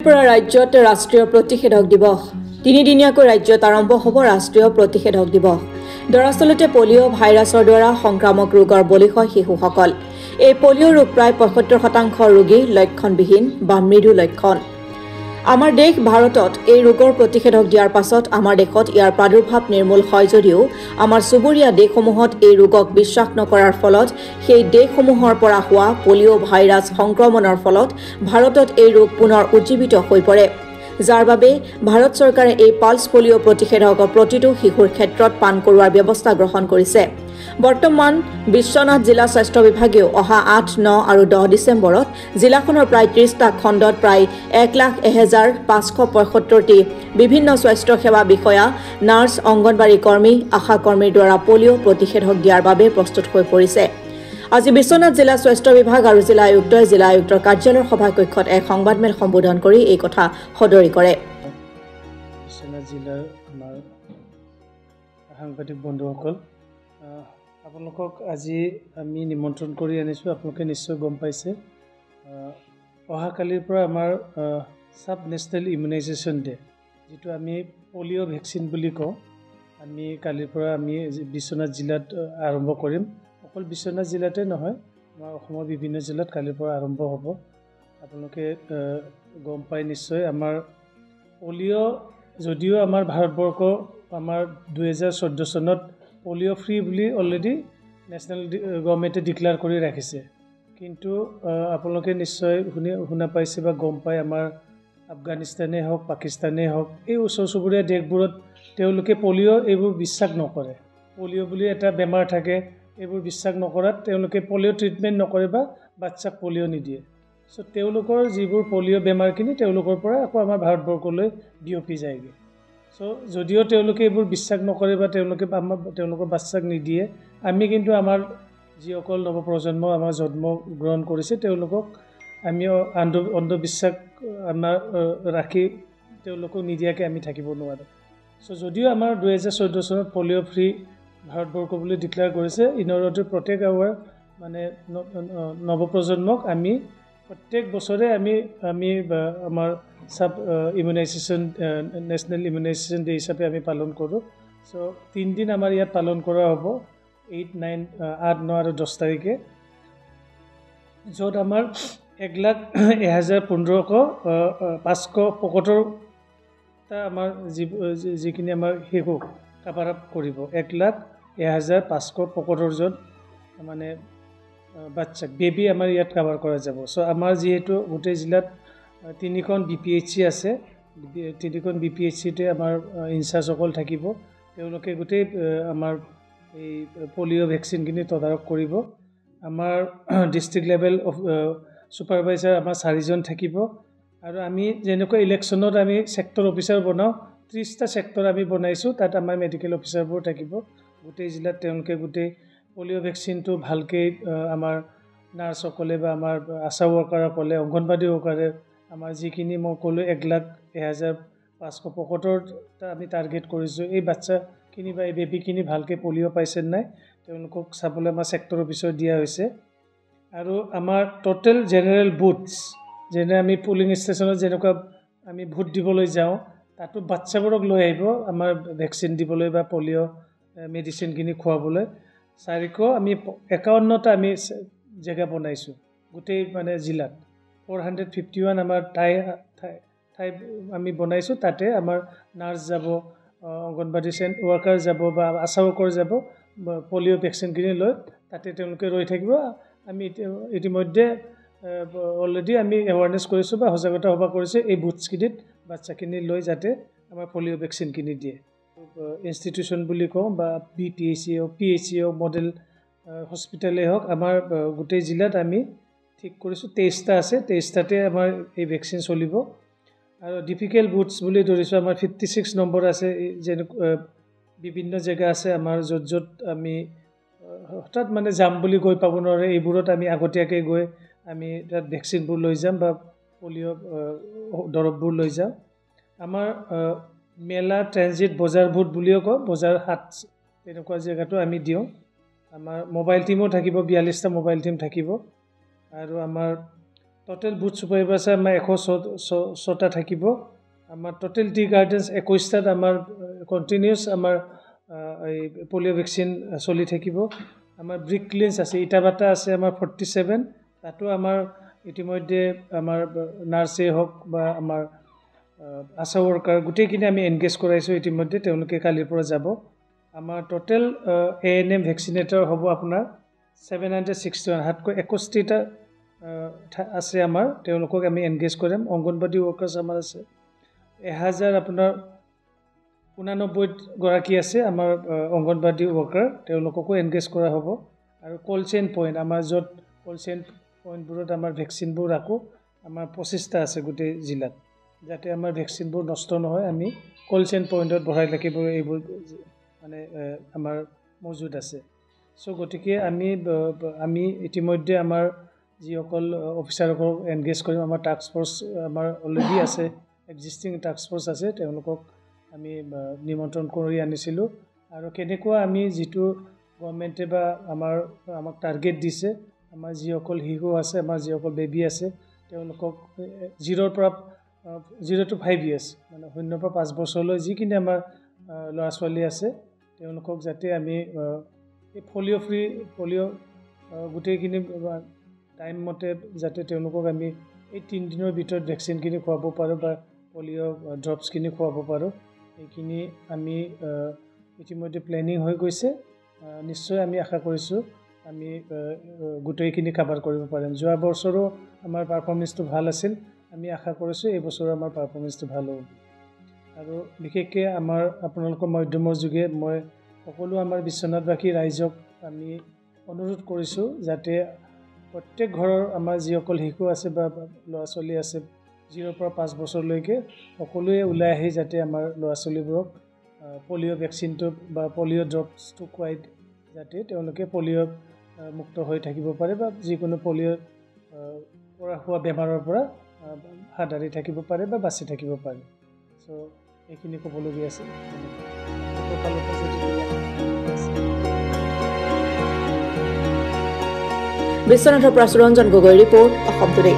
পৰা ৰাজ্যত ৰাষ্ট্ৰীয় প্ৰতিষেধক দিৱস তিনিদিনীয়াকৈ ৰাজ্যত আৰম্ভ হ'ব ৰাষ্ট্ৰীয় প্ৰতিষেধক দিৱস দৰাচলতে পলিঅ' ভাইৰাছৰ দ্বাৰা সংক্ৰামক ৰোগৰ বলি হয় শিশুসকল এই পলিঅ' ৰোগ প্ৰায় ৭৫% ৰোগী লক্ষণবিহীন বা মৃদু লক্ষণ আমাৰ দেশ ভাৰতত এই ৰোগৰ প্ৰতিষেধক দিয়াৰ পাছত আমাৰ দেশত ইয়াৰ প্ৰাদুৰ্ভাৱ নিৰ্মূল হয় যদিও আমাৰ চুবুৰীয়া দেশসমূহত এই ৰোগক বিশ্বাস নকৰাৰ ফলত সেই দেশসমূহৰ পৰা হোৱা পলিঅ' ভাইৰাছ সংক্ৰমণৰ ফলত ভাৰতত এই ৰোগ পুনৰ উজ্জীৱিত হৈ পৰে যাৰ বাবে ভাৰত চৰকাৰে এই পালছ পলিঅ' প্ৰতিষেধক প্ৰতিটো শিশুৰ ক্ষেত্ৰত পান কৰোৱাৰ ব্যৱস্থা গ্ৰহণ কৰিছে বৰ্তমান বিশ্বনাথ জিলা স্বাস্থ্য বিভাগেও অহা ৮, ৯ আৰু ১০ ডিচেম্বৰত জিলাখনৰ প্ৰায় ৩০টা খণ্ডত প্ৰায় ১,০১,৫৭৫টি বিভিন্ন স্বাস্থ্য সেৱা বিষয়া নাৰ্ছ অংগনবাড়ী কৰ্মী আশা কৰ্মীৰ দ্বাৰা পলিঅ' প্ৰতিষেধক দিয়াৰ বাবে প্ৰস্তুত হৈ পৰিছে আজি বিশ্বনাথ জিলা স্বাস্থ্য বিভাগ আৰু জিলা আয়ুক্তই জিলা আয়ুক্তৰ কাৰ্যালয়ৰ সভাকক্ষত এক সংবাদমেল সম্বোধন কৰি এই কথা সদৰি কৰে বিশ্বনাথ জিলাৰ আমাৰ সাংবাদিক বন্ধুসকল আপোনালোকক আজি আমি নিমন্ত্ৰণ কৰি আনিছোঁ আপোনালোকে নিশ্চয় গম পাইছে অহাকালিৰ পৰা আমাৰ সাব নেশ্যনেল ইমিউনাইজেশ্যন ডে যিটো আমি পলিঅ' ভেকচিন বুলি কওঁ আমি কালিৰ পৰা আমি বিশ্বনাথ জিলাত আৰম্ভ কৰিম অকল বিশ্বনাথ জিলাতে নহয় আমাৰ অসমৰ বিভিন্ন জিলাত কালিৰ পৰা আৰম্ভ হ'ব আপোনালোকে গম পাই নিশ্চয় আমাৰ পলিঅ' যদিও আমাৰ ভাৰতবৰ্ষ আমাৰ ২০১৪ চনত পলিঅ' ফ্ৰী বুলি অলৰেডি নেশ্যনেল গভৰ্ণমেণ্টে ডিক্লেয়াৰ কৰি ৰাখিছে কিন্তু আপোনালোকে নিশ্চয় শুনা পাইছে বা গম পাই আমাৰ আফগানিস্তানেই হওক পাকিস্তানেই হওক এই ওচৰ চুবুৰীয়া দেশবোৰত তেওঁলোকে পলিঅ' এইবোৰ বিশ্বাস নকৰে পলিঅ' বুলি এটা বেমাৰ থাকে এইবোৰ বিশ্বাস নকৰাত তেওঁলোকে পলিঅ' ট্ৰিটমেণ্ট নকৰে বা বাচ্চাক পলিঅ' নিদিয়ে চ' তেওঁলোকৰ যিবোৰ পলিঅ' বেমাৰখিনি তেওঁলোকৰ পৰা আকৌ আমাৰ ভাৰতবৰ্ষলৈ বিয়পি যায়গৈ চ' যদিও তেওঁলোকে এইবোৰ বিশ্বাস নকৰে বা তেওঁলোকৰ বাচ্চাক নিদিয়ে আমি কিন্তু আমাৰ যিসকল নৱপ্ৰজন্ম আমাৰ জন্ম গ্ৰহণ কৰিছে তেওঁলোকক আমি অন্ধবিশ্বাস আমাৰ ৰাখি তেওঁলোকক নিদিয়াকৈ আমি থাকিব নোৱাৰোঁ চ' যদিও আমাৰ ২০১৪ চনত পলিঅ' ফ্ৰী ভাৰতবৰ্ষ বুলি ডিক্লেয়াৰ কৰিছে ইনৰতে প্ৰত্যেক আমাৰ মানে নৱপ্ৰজন্মক আমি প্ৰত্যেক বছৰে আমি আমাৰ sub immunisation national immunisation day হিচাপে আমি পালন কৰোঁ চ' ৩ দিন আমাৰ ইয়াত পালন কৰা হ'ব ৮, ৯ আৰু ১০ তাৰিখে য'ত আমাৰ ১,১১,৫৭৫টা আমাৰ যিখিনি আমাৰ শিশুক কাভাৰ আপ কৰিব ১,১১,৫৭৫জন মানে বাচ্চাক বেবী আমাৰ ইয়াত কাভাৰ কৰা যাব চ' আমাৰ যিহেতু গোটেই জিলাত ৩খন BPHC আছে ৩খন BPHCতে আমাৰ ইনচাৰ্জসকল থাকিব তেওঁলোকে গোটেই আমাৰ এই পলিঅ' ভেকচিনখিনি তদাৰক কৰিব আমাৰ ডিষ্ট্ৰিক্ট লেভেল অফ ছুপাৰভাইজাৰ আমাৰ ৪জন থাকিব আৰু আমি যেনেকৈ ইলেকশ্যনত আমি ছেক্টৰ অফিচাৰ বনাওঁ ৩০টা ছেক্টৰ আমি বনাইছোঁ তাত আমাৰ মেডিকেল অফিচাৰবোৰ থাকিব গোটেই জিলাত তেওঁলোকে গোটেই পলিঅ' ভেকচিনটো ভালকৈ আমাৰ নাৰ্ছসকলে বা আমাৰ আশা ৱৰ্কাৰসকলে অংগনবাদী ৱৰ্কাৰে আমাৰ যিখিনি মই ক'লোঁ ১,১১,৫৭৫টা আমি টাৰ্গেট কৰিছোঁ এই বাচ্চাখিনি বা এই বেবীখিনি ভালকৈ পলিঅ' পাইছে নাই তেওঁলোকক চাবলৈ আমাৰ ছেক্টৰ অফিচত দিয়া হৈছে আৰু আমাৰ টোটেল জেনেৰেল বুথছ যেনে আমি পুলিং ষ্টেচনত যেনেকুৱা আমি ভোট দিবলৈ যাওঁ তাতো বাচ্চাবোৰক লৈ আহিব আমাৰ ভেকচিন দিবলৈ বা পলিঅ' মেডিচিনখিনি খুৱাবলৈ ৪৫১টা আমি জেগা বনাইছোঁ গোটেই মানে জিলাত 451 আমাৰ ঠাই আমি বনাইছোঁ তাতে আমাৰ নাৰ্ছ যাব অংগনবাদী ৱৰ্কাৰ যাব বা আশা ৱৰ্কাৰ যাব পলিঅ' ভেকচিনখিনি লৈ তাতে তেওঁলোকে ৰৈ থাকিব আমি ইতিমধ্যে অলৰেডি আমি এৱাৰনেছ কৰিছোঁ বা সজাগতা সভা কৰিছোঁ এই বুথছখিনিত বাচ্চাখিনি লৈ যাতে আমাৰ পলিঅ' ভেকচিনখিনি দিয়ে ইনষ্টিটিউশ্যন বুলি কওঁ বা BPHC হওক PHC হওক মডেল হস্পিটেলেই হওক আমাৰ গোটেই জিলাত আমি ঠিক কৰিছোঁ ২৩টা আছে ২৩টাতে আমাৰ এই ভেকচিন চলিব আৰু ডিফিকেল্ট বুথছ বুলি ধৰিছোঁ আমাৰ 56 নম্বৰ আছে যেনে বিভিন্ন জেগা আছে আমাৰ য'ত আমি হঠাৎ মানে যাম বুলি গৈ পাব নোৱাৰে এইবোৰত আমি আগতীয়াকৈ গৈ আমি তাত ভেকচিনবোৰ লৈ যাম বা পলিঅ' দৰৱবোৰ লৈ যাম আমাৰ মেলা ট্ৰেনজিট বজাৰ বুথ বুলিও কওঁ বজাৰ হাট তেনেকুৱা জেগাটো আমি দিওঁ আমাৰ মোবাইল টিমো থাকিব ৪২টা মোবাইল টিম থাকিব আৰু আমাৰ টোটেল বুথ ছুপাৰভাইজাৰ আমাৰ 106টা থাকিব আমাৰ টোটেল টি গাৰ্ডেন্স 21টাত আমাৰ কণ্টিনিউছ আমাৰ এই পলিঅ' ভেকচিন চলি থাকিব আমাৰ ব্ৰিক ক্লিনছ আছে ইটাবাটা আছে আমাৰ 47 তাতো আমাৰ ইতিমধ্যে আমাৰ নাৰ্ছে হওক বা আমাৰ আশা ৱৰ্কাৰ গোটেইখিনি আমি এনগেজ কৰাইছোঁ ইতিমধ্যে তেওঁলোকে কালিৰ পৰা যাব আমাৰ টোটেল ANM ভেকচিনেটৰ হ'ব আপোনাৰ 761 হাতকৈ 61টা আছে আমাৰ তেওঁলোকক আমি এনগেজ কৰিম অংগনবাদী ৱৰ্কাৰ্ছ আমাৰ আছে 1000 আপোনাৰ 89 গৰাকী আছে আমাৰ অংগনবাদী ৱৰ্কাৰ তেওঁলোককো এনগেজ কৰা হ'ব আৰু কোল্ড চেইন পইণ্ট আমাৰ য'ত কোল্ড চেইন পইণ্টবোৰত আমাৰ ভেকচিনবোৰ ৰাখোঁ আমাৰ 25টা আছে গোটেই জিলাত যাতে আমাৰ ভেকচিনবোৰ নষ্ট নহয় আমি কোল্ড চেইন পইণ্টত ভৰাই ৰাখিব এইবোৰ মানে আমাৰ মজুদ আছে সো গতিকে আমি ইতিমধ্যে আমাৰ যিসকল অফিচাৰসকলক এনগেজ কৰিম আমাৰ টাস্ক ফ'ৰ্চ আমাৰ অলৰেডি আছে এক্সিষ্টিং টাস্ক ফ'ৰ্চ আছে তেওঁলোকক আমি নিমন্ত্ৰণ কৰি আনিছিলোঁ আৰু কেনেকুৱা আমি যিটো গভৰ্ণমেণ্টে বা আমাক টাৰ্গেট দিছে আমাৰ যিসকল শিশু আছে আমাৰ যিসকল বেবী আছে তেওঁলোকক 0 পৰা 0 to 5 years মানে 0 পৰা 5 বছৰলৈ যিখিনি আমাৰ ল'ৰা ছোৱালী আছে তেওঁলোকক যাতে আমি এই পলিঅ' গোটেইখিনি টাইম মতে যাতে তেওঁলোকক আমি এই 3 দিনৰ ভিতৰত ভেকচিনখিনি খুৱাব পাৰোঁ বা পলিঅ' ড্ৰপছখিনি খুৱাব পাৰোঁ এইখিনি আমি ইতিমধ্যে প্লেনিং হৈ গৈছে নিশ্চয় আমি আশা কৰিছোঁ আমি গোটেইখিনি কভাৰ কৰিব পাৰিম যোৱা বছৰো আমাৰ পাৰফৰ্মেন্সটো ভাল আছিল আমি আশা কৰিছোঁ এই বছৰো আমাৰ পাৰফৰ্মেন্সটো ভাল হ'ব আৰু বিশেষকৈ আমাৰ আপোনালোকৰ মাধ্যমৰ যোগে মই সকলো আমাৰ বিশ্বনাথবাসী ৰাইজক আমি অনুৰোধ কৰিছোঁ যাতে প্ৰত্যেক ঘৰৰ আমাৰ যিসকল শিশু আছে বা ল'ৰা ছোৱালী আছে 0 পৰা 5 বছৰলৈকে সকলোৱে ওলাই আহি যাতে আমাৰ ল'ৰা ছোৱালীবোৰক পলিঅ' ভেকচিনটো বা পলিঅ' ড্ৰপছটো খুৱাই যাতে তেওঁলোকে পলিঅ' মুক্ত হৈ থাকিব পাৰে বা যিকোনো পলিঅ' পৰা হোৱা বেমাৰৰ পৰা হাত সাৰি থাকিব পাৰে বা বাচি থাকিব পাৰে সো এইখিনি ক'বলগীয়া আছে বিশ্বনাথৰ পৰা সুৰঞ্জন গগৈ ৰিপৰ্ট অসম টুডে